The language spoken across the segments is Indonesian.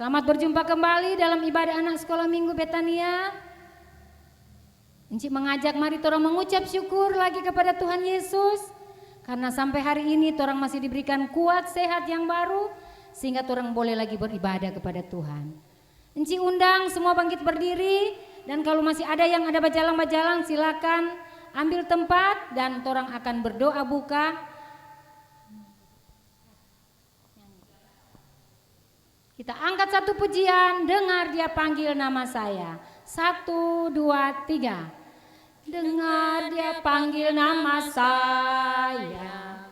Selamat berjumpa kembali dalam ibadah anak sekolah minggu Betania. Encik mengajak mari torang mengucap syukur lagi kepada Tuhan Yesus, karena sampai hari ini torang masih diberikan kuat sehat yang baru, sehingga torang boleh lagi beribadah kepada Tuhan. Encik undang semua bangkit berdiri, dan kalau masih ada yang ada bajalang-bajalang silakan ambil tempat dan torang akan berdoa buka. Kita angkat satu pujian, dengar dia panggil nama saya. 1, 2, 3. Dengar dia panggil nama saya,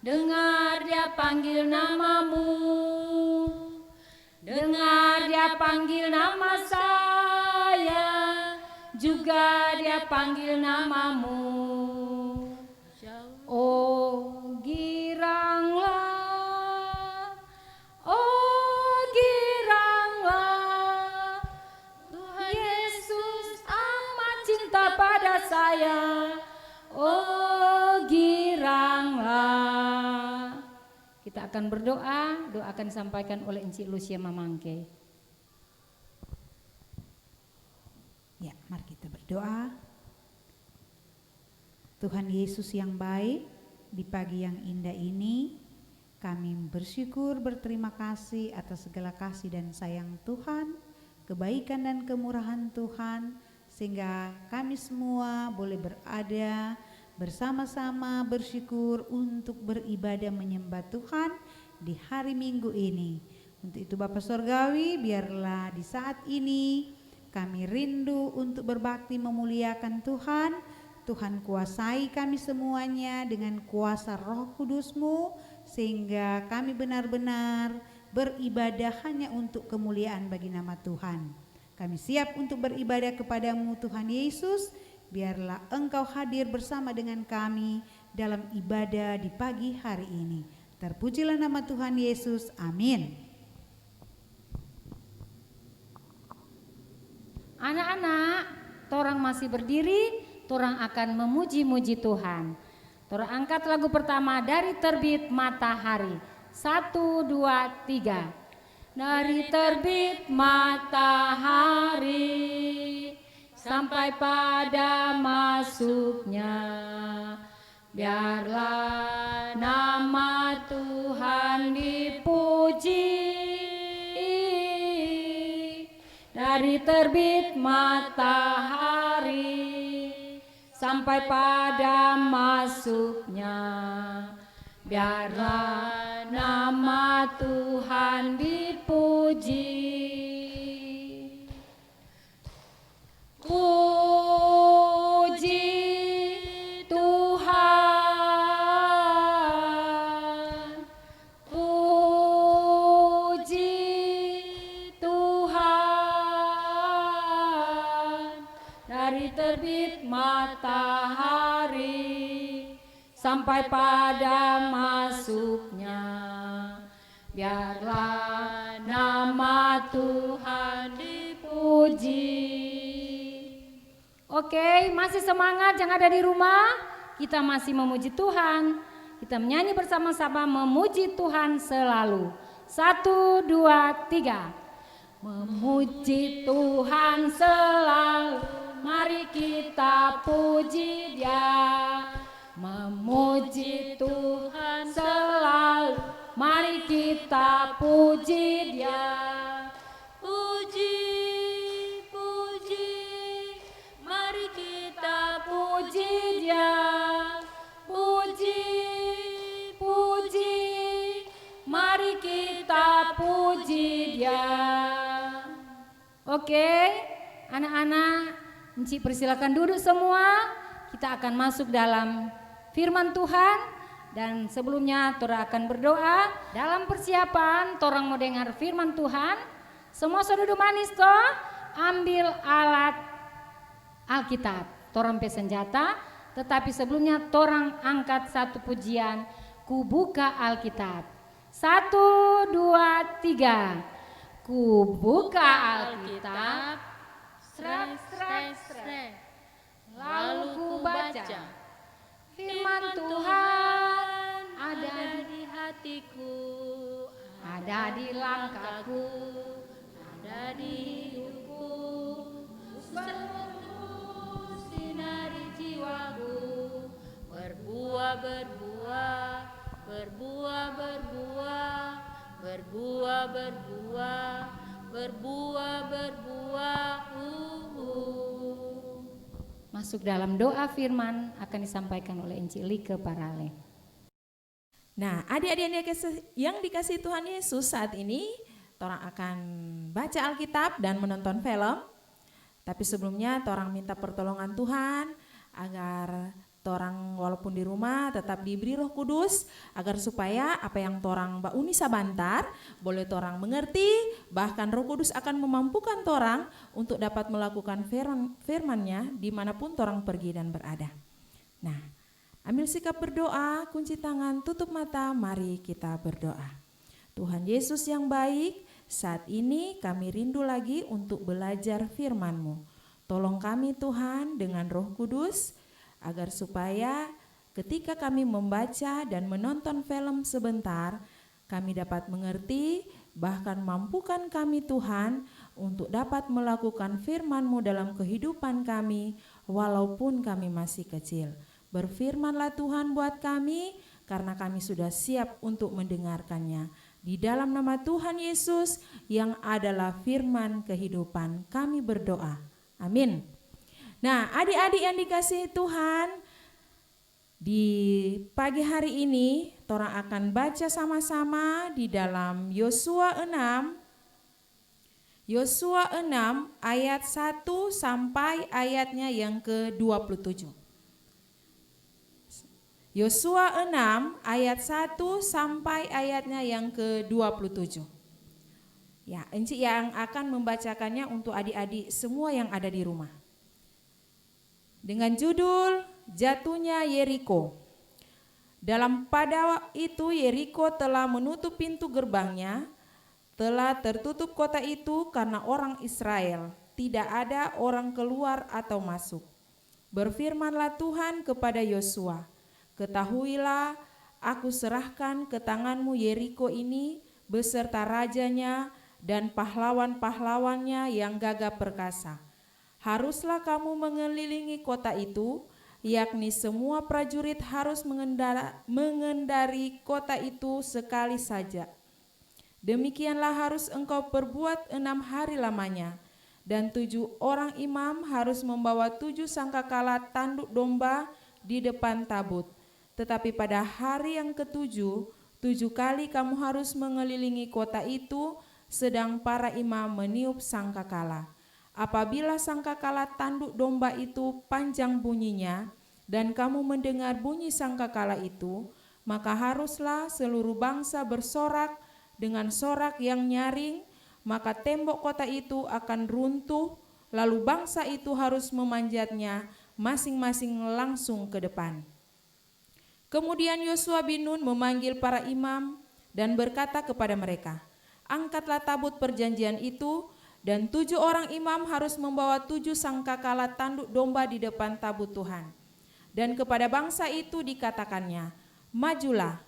dengar dia panggil namamu, dengar dia panggil nama saya, juga dia panggil namamu. Oh giranglah, oh giranglah, Tuhan Yesus amat cinta pada saya. Oh giranglah. Kita akan berdoa, doa akan disampaikan oleh Encik Lucia Mamangke. Ya, mari kita berdoa. Tuhan Yesus yang baik, di pagi yang indah ini kami bersyukur, berterima kasih atas segala kasih dan sayang Tuhan, kebaikan dan kemurahan Tuhan, sehingga kami semua boleh berada bersama-sama bersyukur untuk beribadah menyembah Tuhan di hari Minggu ini. Untuk itu Bapa Sorgawi, biarlah di saat ini kami rindu untuk berbakti memuliakan Tuhan. Tuhan kuasai kami semuanya dengan kuasa Roh Kudus-Mu, sehingga kami benar-benar beribadah hanya untuk kemuliaan bagi nama Tuhan. Kami siap untuk beribadah kepadamu Tuhan Yesus. Biarlah Engkau hadir bersama dengan kami dalam ibadah di pagi hari ini. Terpujilah nama Tuhan Yesus. Amin. Anak-anak, torang masih berdiri, torang akan memuji-muji Tuhan. Torang angkat lagu pertama dari Terbit Matahari. 1, 2, 3. Dari terbit matahari sampai pada masuknya, biarlah nama Tuhan dipuji. Dari terbit matahari sampai pada masuknya, biarlah nama Tuhan dipuji. Puji Tuhan, puji Tuhan. Dari terbit matahari sampai pada masuknya, biarlah nama Tuhan dipuji. Oke, masih semangat yang ada di rumah? Kita masih memuji Tuhan. Kita menyanyi bersama-sama memuji Tuhan selalu. 1, 2, 3. Memuji Tuhan selalu, mari kita puji Dia. Memuji Tuhan selalu, mari kita puji Dia. Puji, puji, mari kita puji Dia. Puji, puji, mari kita puji Dia. Oke, anak-anak, Encik persilakan duduk semua. Kita akan masuk dalam firman Tuhan, dan sebelumnya torang akan berdoa. Dalam persiapan torang mau dengar firman Tuhan, semua sudah duduk manis toh? Ambil alat Alkitab, torang pe senjata. Tetapi sebelumnya torang angkat satu pujian, ku buka Alkitab. 1, 2, 3. Ku buka Alkitab, srek, srek, srek. Lalu ku baca, firman Tuhan ada di hatiku, ada di langkahku, berbuah, berbuah, berbuah. Masuk dalam doa firman akan disampaikan oleh Encik Like Parale. Nah, adik-adik yang dikasihi Tuhan Yesus, saat ini torang akan baca Alkitab dan menonton film. Tapi sebelumnya torang minta pertolongan Tuhan agar torang walaupun di rumah tetap diberi Roh Kudus, agar supaya apa yang torang bauni sabantar boleh torang mengerti, bahkan Roh Kudus akan memampukan torang untuk dapat melakukan firman-Nya dimanapun torang pergi dan berada. Nah, ambil sikap berdoa, kunci tangan, tutup mata, mari kita berdoa. Tuhan Yesus yang baik, saat ini kami rindu lagi untuk belajar firman-Mu. Tolong kami Tuhan dengan Roh Kudus, agar supaya ketika kami membaca dan menonton film sebentar, kami dapat mengerti, bahkan mampukan kami Tuhan untuk dapat melakukan firman-Mu dalam kehidupan kami, walaupun kami masih kecil. Berfirmanlah Tuhan buat kami, karena kami sudah siap untuk mendengarkannya. Di dalam nama Tuhan Yesus yang adalah firman kehidupan, kami berdoa. Amin. Nah, adik-adik yang dikasihi Tuhan, di pagi hari ini torang akan baca sama-sama di dalam Yosua 6 ayat 1 sampai ayatnya yang ke-27. Yosua 6 ayat 1 sampai ayatnya yang ke-27. Ya, Encik yang akan membacakannya untuk adik-adik semua yang ada di rumah. Dengan judul Jatuhnya Yeriko. Dalam pada itu Yeriko telah menutup pintu gerbangnya, telah tertutup kota itu karena orang Israel, tidak ada orang keluar atau masuk. Berfirmanlah Tuhan kepada Yosua, ketahuilah, aku serahkan ke tanganmu Yeriko ini beserta rajanya dan pahlawan-pahlawannya yang gagah perkasa. Haruslah kamu mengelilingi kota itu, yakni semua prajurit harus mengendari kota itu sekali saja. Demikianlah harus engkau perbuat 6 hari lamanya. Dan 7 orang imam harus membawa 7 sangkakala tanduk domba di depan tabut. Tetapi pada hari yang ke-7, 7 kali kamu harus mengelilingi kota itu, sedang para imam meniup sangkakala. Apabila sangkakala tanduk domba itu panjang bunyinya, dan kamu mendengar bunyi sangkakala itu, maka haruslah seluruh bangsa bersorak dengan sorak yang nyaring, maka tembok kota itu akan runtuh, lalu bangsa itu harus memanjatnya masing-masing langsung ke depan. Kemudian Yosua bin Nun memanggil para imam dan berkata kepada mereka, angkatlah tabut perjanjian itu, dan 7 orang imam harus membawa 7 sangkakala tanduk domba di depan tabut Tuhan. Dan kepada bangsa itu dikatakannya, majulah,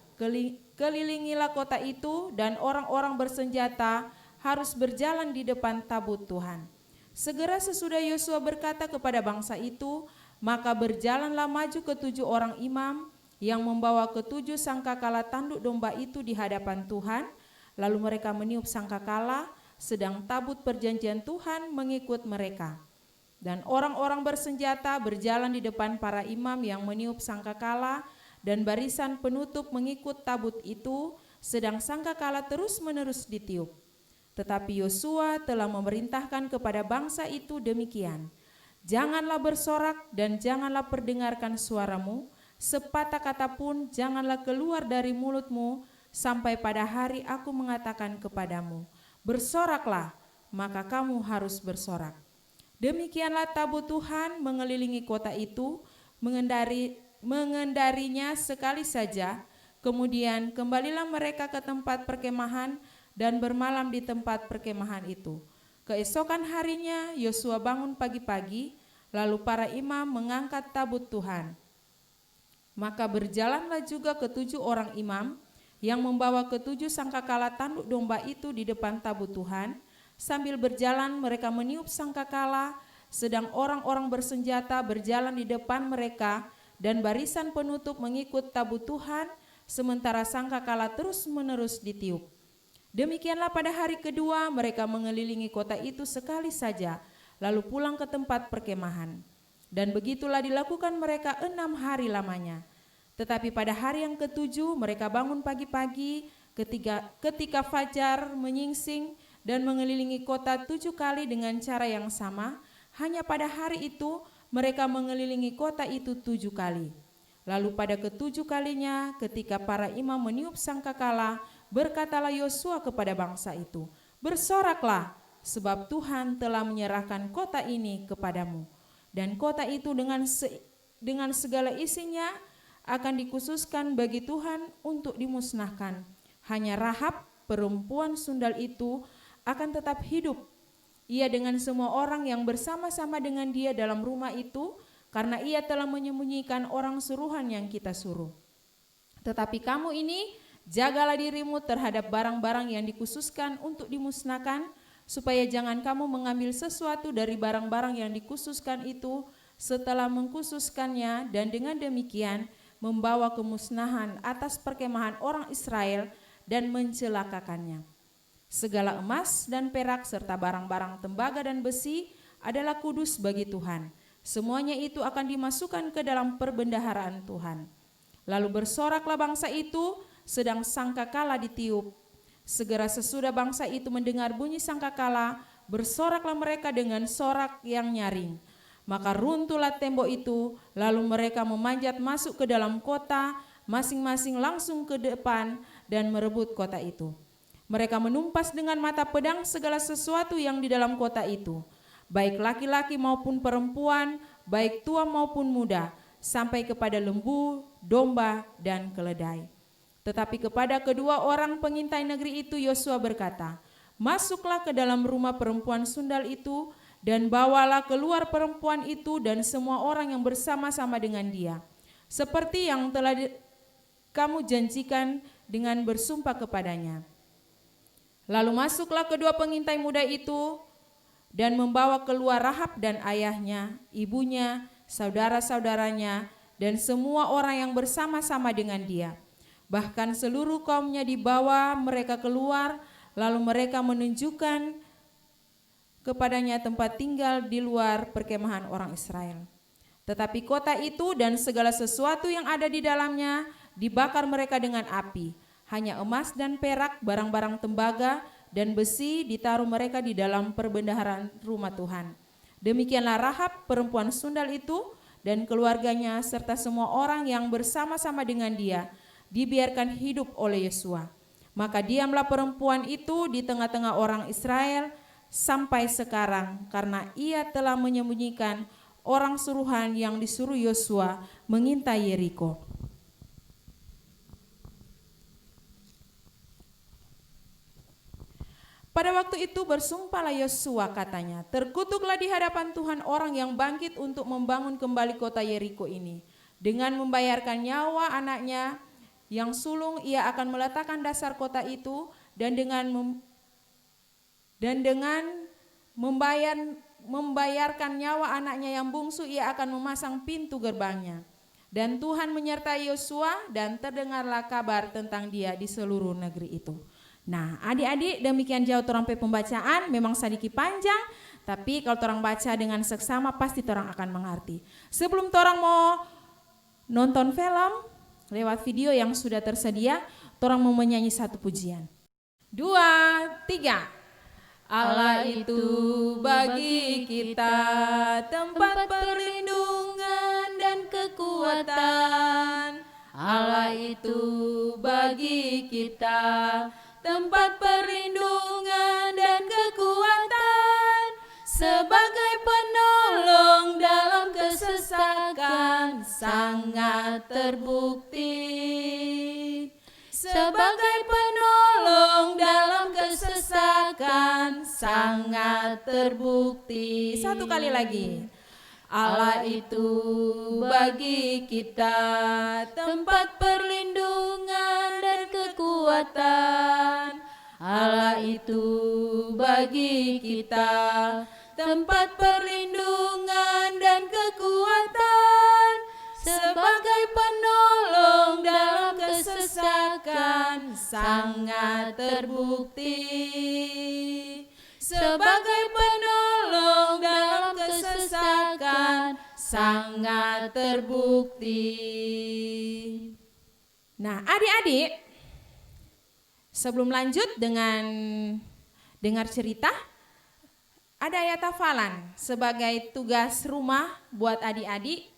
kelilingilah kota itu, dan orang-orang bersenjata harus berjalan di depan tabut Tuhan. Segera sesudah Yosua berkata kepada bangsa itu, maka berjalanlah maju ke 7 orang imam yang membawa ke-7 sangkakala tanduk domba itu di hadapan Tuhan. Lalu mereka meniup sangkakala, sedang tabut perjanjian Tuhan mengikut mereka. Dan orang-orang bersenjata berjalan di depan para imam yang meniup sangkakala, dan barisan penutup mengikut tabut itu, sedang sangkakala terus-menerus ditiup. Tetapi Yosua telah memerintahkan kepada bangsa itu demikian, janganlah bersorak dan janganlah perdengarkan suaramu, sepatah kata pun janganlah keluar dari mulutmu, sampai pada hari aku mengatakan kepadamu, bersoraklah, maka kamu harus bersorak. Demikianlah tabut Tuhan mengelilingi kota itu, mengendarinya sekali saja. Kemudian kembalilah mereka ke tempat perkemahan dan bermalam di tempat perkemahan itu. Keesokan harinya Yosua bangun pagi-pagi, lalu para imam mengangkat tabut Tuhan. Maka berjalanlah juga ke-7 orang imam yang membawa ke-7 sangkakala tanduk domba itu di depan tabut Tuhan. Sambil berjalan mereka meniup sangkakala, sedang orang-orang bersenjata berjalan di depan mereka, dan barisan penutup mengikut tabut Tuhan, sementara sangkakala terus-menerus ditiup. Demikianlah pada hari kedua mereka mengelilingi kota itu sekali saja, lalu pulang ke tempat perkemahan. Dan begitulah dilakukan mereka 6 hari lamanya. Tetapi pada hari yang ketujuh mereka bangun pagi-pagi ketika fajar menyingsing dan mengelilingi kota 7 kali dengan cara yang sama. Hanya pada hari itu mereka mengelilingi kota itu 7 kali. Lalu pada ke-7 kalinya ketika para imam meniup sangkakala, berkatalah Yosua kepada bangsa itu, "Bersoraklah, sebab Tuhan telah menyerahkan kota ini kepadamu. Dan kota itu dengan segala isinya akan dikhususkan bagi Tuhan untuk dimusnahkan. Hanya Rahab, perempuan sundal itu, akan tetap hidup. Ia dengan semua orang yang bersama-sama dengan dia dalam rumah itu, karena ia telah menyembunyikan orang suruhan yang kita suruh. Tetapi kamu ini, jagalah dirimu terhadap barang-barang yang dikhususkan untuk dimusnahkan, supaya jangan kamu mengambil sesuatu dari barang-barang yang dikhususkan itu setelah mengkhususkannya, dan dengan demikian membawa kemusnahan atas perkemahan orang Israel dan mencelakakannya. Segala emas dan perak serta barang-barang tembaga dan besi adalah kudus bagi Tuhan. Semuanya itu akan dimasukkan ke dalam perbendaharaan Tuhan. Lalu bersoraklah bangsa itu sedang sangkakala ditiup. Segera sesudah bangsa itu mendengar bunyi sangkakala, bersoraklah mereka dengan sorak yang nyaring. Maka runtuhlah tembok itu, lalu mereka memanjat masuk ke dalam kota, masing-masing langsung ke depan dan merebut kota itu. Mereka menumpas dengan mata pedang segala sesuatu yang di dalam kota itu, baik laki-laki maupun perempuan, baik tua maupun muda, sampai kepada lembu, domba, dan keledai. Tetapi kepada kedua orang pengintai negeri itu Yosua berkata, "Masuklah ke dalam rumah perempuan sundal itu, dan bawalah keluar perempuan itu dan semua orang yang bersama-sama dengan dia, seperti yang telah kamu janjikan dengan bersumpah kepadanya." Lalu masuklah kedua pengintai muda itu dan membawa keluar Rahab dan ayahnya, ibunya, saudara-saudaranya, dan semua orang yang bersama-sama dengan dia. Bahkan seluruh kaumnya dibawa mereka keluar, lalu mereka menunjukkan kepadanya tempat tinggal di luar perkemahan orang Israel. Tetapi kota itu dan segala sesuatu yang ada di dalamnya dibakar mereka dengan api. Hanya emas dan perak, barang-barang tembaga, dan besi ditaruh mereka di dalam perbendaharaan rumah Tuhan. Demikianlah Rahab, perempuan sundal itu, dan keluarganya serta semua orang yang bersama-sama dengan dia dibiarkan hidup oleh Yosua. Maka diamlah perempuan itu di tengah-tengah orang Israel sampai sekarang, karena ia telah menyembunyikan orang suruhan yang disuruh Yosua mengintai Yeriko. Pada waktu itu bersumpahlah Yosua, katanya, "Terkutuklah di hadapan Tuhan orang yang bangkit untuk membangun kembali kota Yeriko ini. Dengan membayarkan nyawa anaknya yang sulung, ia akan meletakkan dasar kota itu, dan dengan membayarkan nyawa anaknya yang bungsu, ia akan memasang pintu gerbangnya." Dan Tuhan menyertai Yosua, dan terdengarlah kabar tentang dia di seluruh negeri itu. Nah, adik-adik, demikian jauh torang pe pembacaan, memang sedikit panjang, tapi kalau torang baca dengan seksama pasti torang akan mengerti. Sebelum torang mau nonton film lewat video yang sudah tersedia, torang mau menyanyi satu pujian. 2, 3. Allah itu bagi kita tempat perlindungan dan kekuatan. Allah itu bagi kita tempat perlindungan dan kekuatan, sebagai penolong dalam kesesakan sangat terbukti. Sebagai penolong dalam kesesakan sangat terbukti. Satu kali lagi. Allah itu bagi kita tempat perlindungan dan kekuatan. Allah itu bagi kita tempat perlindungan dan kekuatan, sebagai penolong dalam kesesakan sangat terbukti sebagai penolong dalam kesesakan, sangat terbukti. Nah, adik-adik, sebelum lanjut dengan dengar cerita, ada ayat hafalan sebagai tugas rumah buat adik-adik.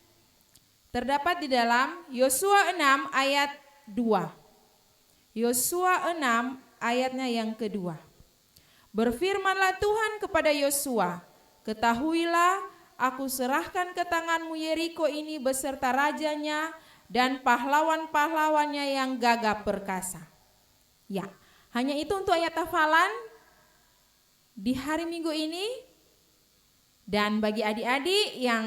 Terdapat di dalam Yosua 6 ayat 2. Yosua 6 ayatnya yang kedua. Berfirmanlah Tuhan kepada Yosua, ketahuilah aku serahkan ke tanganmu Yeriko ini beserta rajanya dan pahlawan-pahlawannya yang gagah perkasa. Ya, hanya itu untuk ayat hafalan di hari Minggu ini. Dan bagi adik-adik yang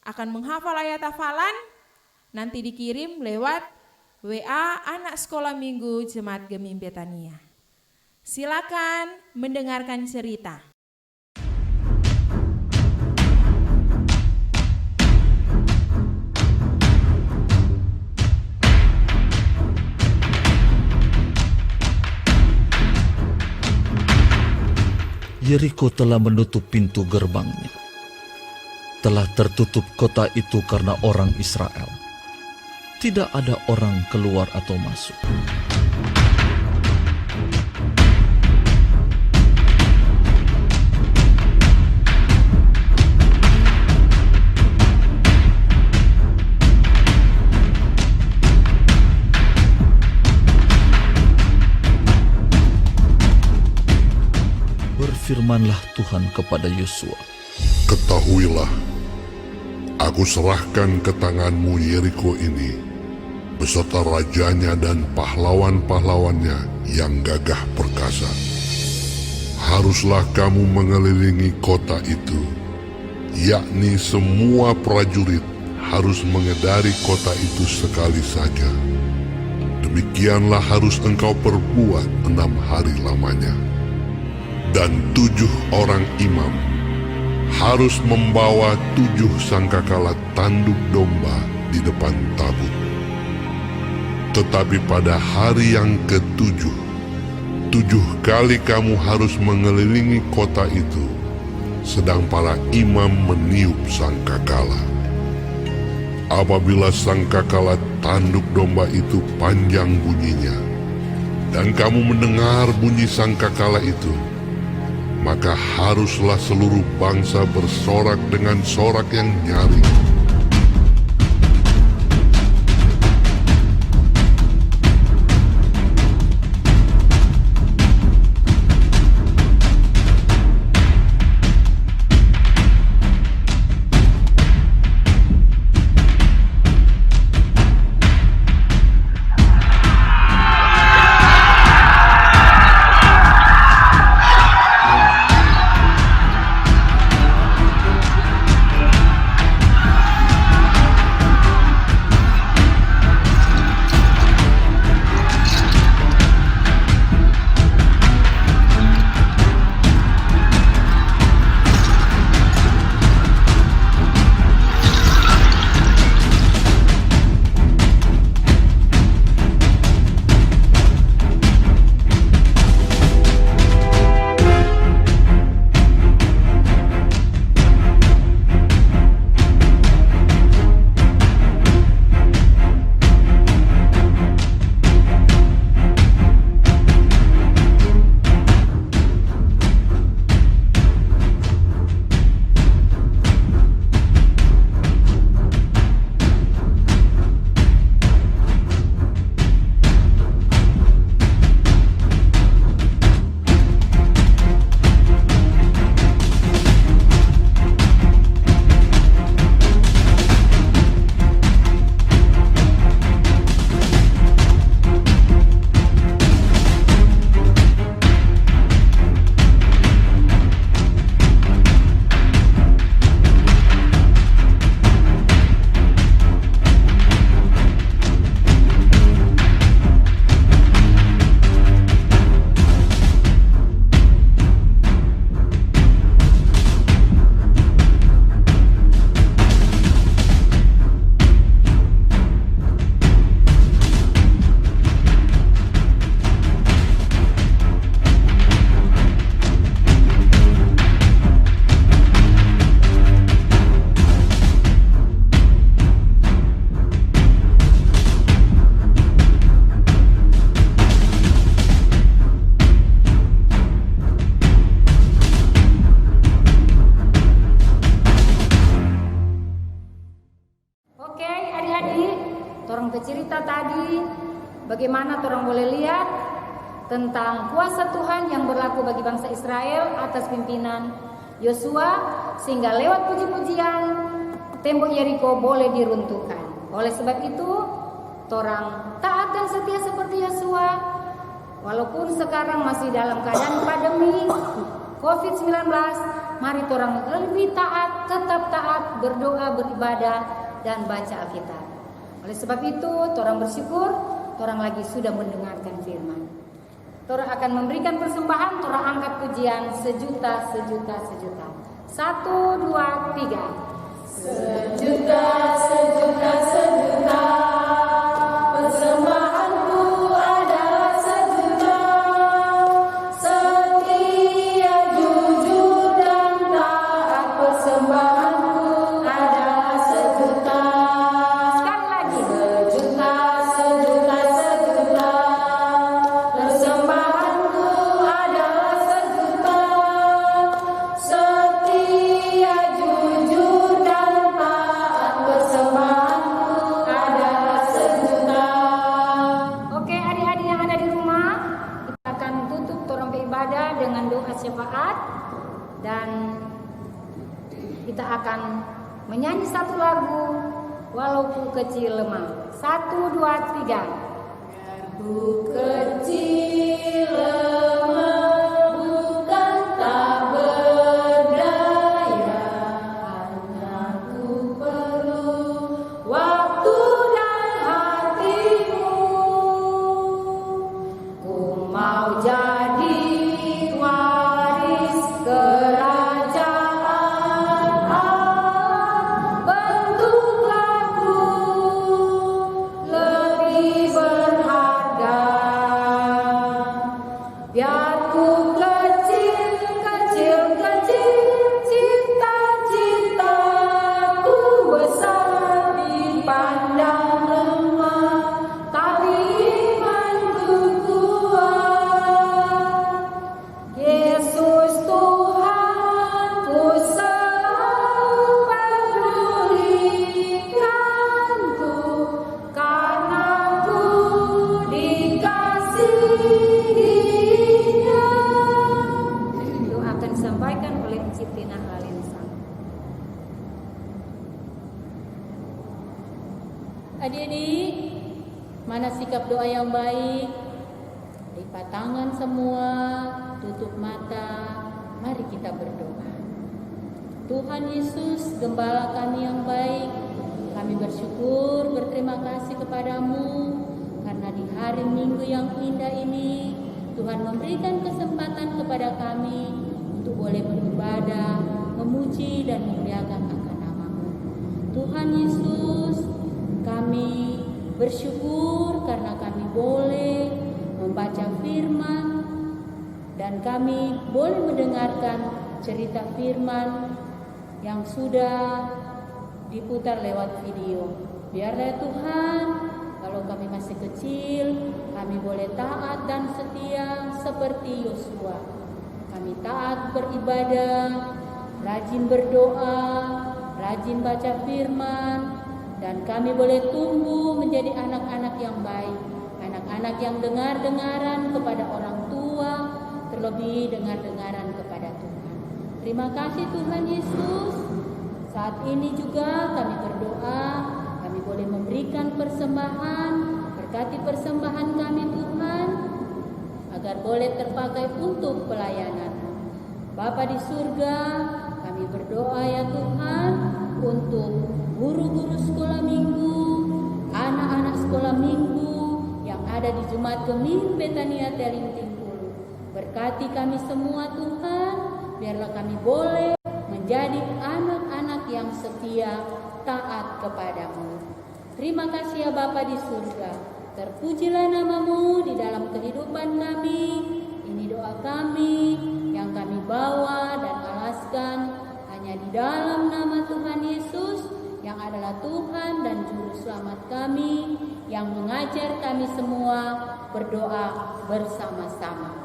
akan menghafal ayat hafalan, nanti dikirim lewat WA Anak Sekolah Minggu Jemaat Gemim Betania. Silakan mendengarkan cerita. Yeriko telah menutup pintu gerbangnya. Telah tertutup kota itu karena orang Israel. Tidak ada orang keluar atau masuk. Berfirmanlah Tuhan kepada Yosua, ketahuilah, aku serahkan ke tanganmu Yeriko ini, beserta rajanya dan pahlawan-pahlawannya yang gagah perkasa. Haruslah kamu mengelilingi kota itu, yakni semua prajurit harus mengedari kota itu sekali saja. Demikianlah harus engkau perbuat 6 hari lamanya. Dan 7 orang imam harus membawa 7 sangkakala tanduk domba di depan tabut. Tetapi pada hari yang ke-7, 7 kali kamu harus mengelilingi kota itu, sedang para imam meniup sangkakala. Apabila sangkakala tanduk domba itu panjang bunyinya, dan kamu mendengar bunyi sangkakala itu, maka haruslah seluruh bangsa bersorak dengan sorak yang nyaring. Bagaimana orang boleh lihat tentang kuasa Tuhan yang berlaku bagi bangsa Israel atas pimpinan Yosua, sehingga lewat puji-pujian tembok Yeriko boleh diruntuhkan. Oleh sebab itu, orang taat dan setia seperti Yosua, walaupun sekarang masih dalam keadaan pandemi COVID-19, mari orang lebih taat, tetap taat, berdoa, beribadah, dan baca Alkitab. Oleh sebab itu, orang bersyukur, orang lagi sudah mendengarkan firman. Orang akan memberikan persembahan, orang angkat pujian sejuta. 1, 2, 3. Sejuta. Persembahanku adalah sejuta. Setia, jujur, dan taat. Persembahanku adalah sejuta. Sekali lagi. Sejuta. Persembahanku adalah sejuta. Setia, jujur, dan taat. Persembahanku adalah sejuta. Oke, adik-adik yang ada di rumah, kita akan tutup torong ibadah dengan doa syafaat, dan kita akan menyanyi satu lagu walaupun kecil lemah. 1, 2, 3. Ku kecil lemah, bukan tak berdaya, hanya ku perlu waktu dan hatimu. Ku mau jadi waris kerajaan Allah. Bentuklah ku lebih berharga. Biar ku kecil, cita-citaku besar dipandang lemah, tapi imanku kuat. Yesus Tuhanku selalu pedulikanku, karena ku dikasihinya. Doa akan disampaikan oleh Encik Tina Halinsang. Adik-adik, mana sikap doa yang baik? Lipat tangan semua, tutup mata, mari kita berdoa. Tuhan Yesus, Gembala kami yang baik, kami bersyukur, berterima kasih kepadamu, karena di hari Minggu yang indah ini, Tuhan memberikan kesempatan kepada kami untuk boleh beribadah, memuji dan memuliakan akan nama-Mu. Tuhan Yesus, kami bersyukur karena kami boleh membaca firman dan kami boleh mendengarkan cerita firman yang sudah diputar lewat video. Biarlah Tuhan, kalau kami masih kecil, kami boleh taat dan setia seperti Yosua. Kami taat beribadah, rajin berdoa, rajin baca firman, dan kami boleh tumbuh menjadi anak-anak yang baik, anak-anak yang dengar-dengaran kepada orang tua, terlebih dengar-dengaran kepada Tuhan. Terima kasih Tuhan Yesus. Saat ini juga kami berdoa, kami boleh memberikan persembahan, berkati persembahan kami Tuhan, agar boleh terpakai untuk pelayanan. Bapa di surga, kami berdoa ya Tuhan, untuk guru-guru sekolah minggu, anak-anak sekolah minggu yang ada di Jemaat Gemim Betania Telinting Hulu. Berkati kami semua Tuhan, biarlah kami boleh menjadi anak-anak yang setia, taat kepadamu. Terima kasih ya Bapa di surga, terpujilah nama-Mu di dalam kehidupan kami. Ini doa kami yang kami bawa dan alaskan hanya di dalam nama Tuhan Yesus, yang adalah Tuhan dan Juru Selamat kami, yang mengajar kami semua berdoa bersama-sama.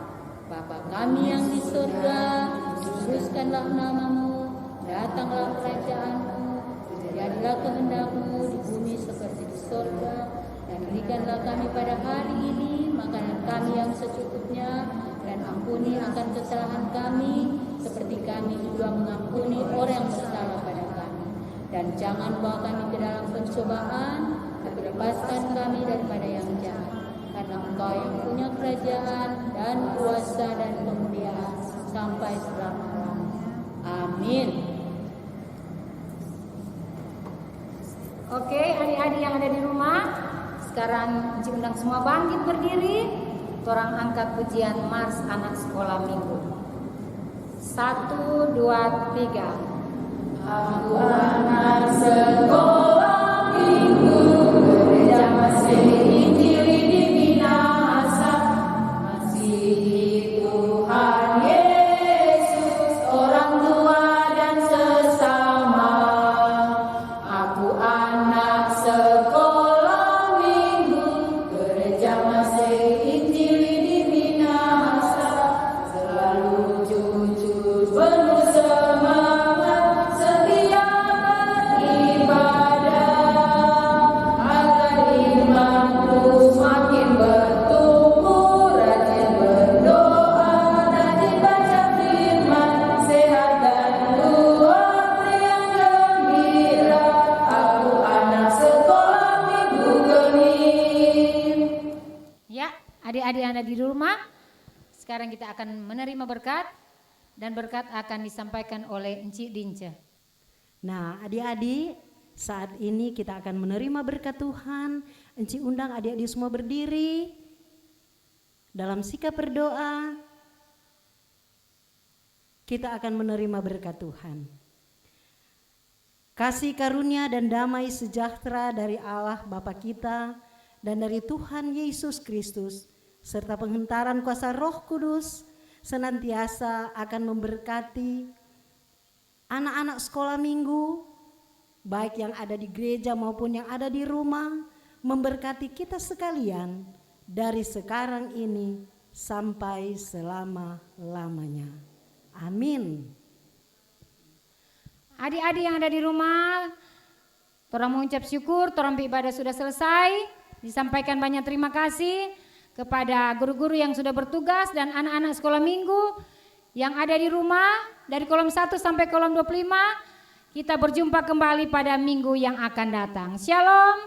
Bapa kami yang di surga, dikuduskanlah nama-Mu, datanglah kerajaan-Mu, jadilah kehendak-Mu di bumi seperti di surga. Dan berikanlah kami pada hari ini makanan kami yang secukupnya, dan ampuni akan kesalahan kami seperti kami juga mengampuni orang yang bersalah pada kami. Dan jangan bawa kami ke dalam pencobaan, tapi lepaskan kami daripada yang jahat. Karena Engkau yang punya kerajaan dan kuasa dan kemuliaan sampai selama-lamanya. Amin. Oke, adik-adik yang ada di rumah, sekarang Encik undang semua bangkit berdiri. Torang angkat pujian Mars Anak Sekolah Minggu. 1, 2, 3. Aku anak sekolah minggu, gereja masih Injili dibina asap, masihi Tuhan Yesus, orang tua dan sesama. Aku anak sekolah minggu, gereja masih Injili dibina asap, selalu jujur penuh semangat, setia beribadah, agar imanku semakin bertumbuh, rajin berdoa, rajin baca firman, sehat dan luar yang gembira. Aku anak sekolah minggu geming. Ya, adik-adik yang ada di rumah, sekarang kita akan menerima berkat, dan berkat akan disampaikan oleh Encik Dince. Nah, adik-adik, saat ini kita akan menerima berkat Tuhan. Encik undang adik-adik semua berdiri dalam sikap berdoa. Kita akan menerima berkat Tuhan. Kasih karunia dan damai sejahtera dari Allah Bapa kita dan dari Tuhan Yesus Kristus, serta penghentaran kuasa Roh Kudus senantiasa akan memberkati anak-anak sekolah minggu, baik yang ada di gereja maupun yang ada di rumah, memberkati kita sekalian dari sekarang ini sampai selama-lamanya. Amin. Adik-adik yang ada di rumah, torang mengucap syukur, torang ibadah sudah selesai. Disampaikan banyak terima kasih kepada guru-guru yang sudah bertugas dan anak-anak sekolah minggu yang ada di rumah dari kolom 1 sampai kolom 25. Kita berjumpa kembali pada minggu yang akan datang. Shalom.